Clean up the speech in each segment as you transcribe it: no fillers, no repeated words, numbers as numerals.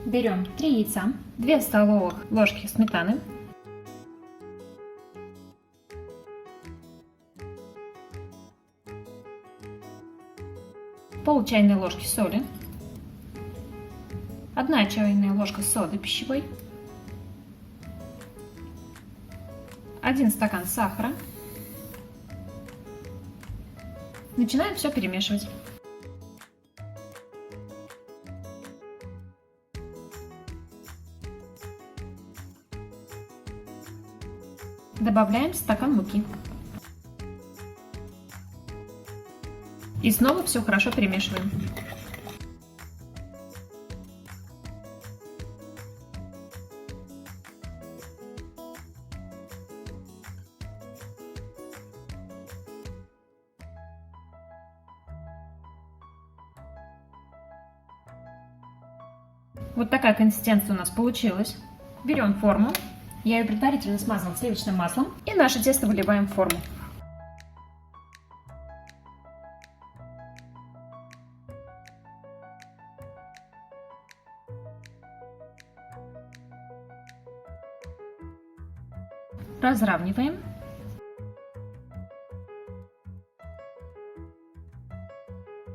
Берем 3 яйца, 2 столовых ложки сметаны, пол чайной ложки соли, 1 чайная ложка соды пищевой, 1 стакан сахара. Начинаем все перемешивать. Добавляем стакан муки. И снова все хорошо перемешиваем. Вот такая консистенция у нас получилась. Берем форму. Я ее предварительно смазала сливочным маслом. И наше тесто выливаем в форму. Разравниваем.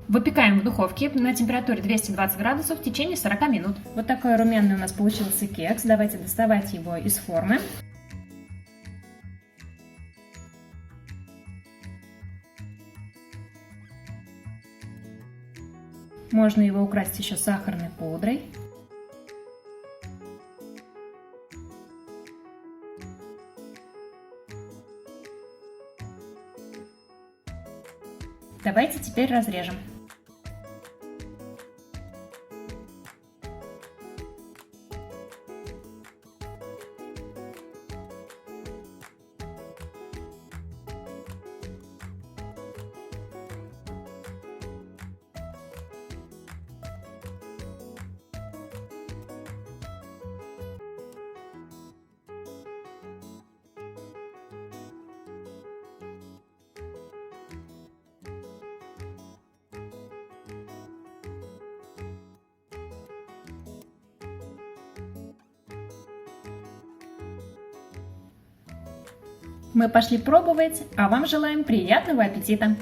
Выпекаем в духовке на температуре 220 градусов в течение 40 минут. Вот такой румяный у нас получился кекс. Давайте доставать его из формы. Можно его украсить еще сахарной пудрой. Давайте теперь разрежем. Мы пошли пробовать, а вам желаем приятного аппетита!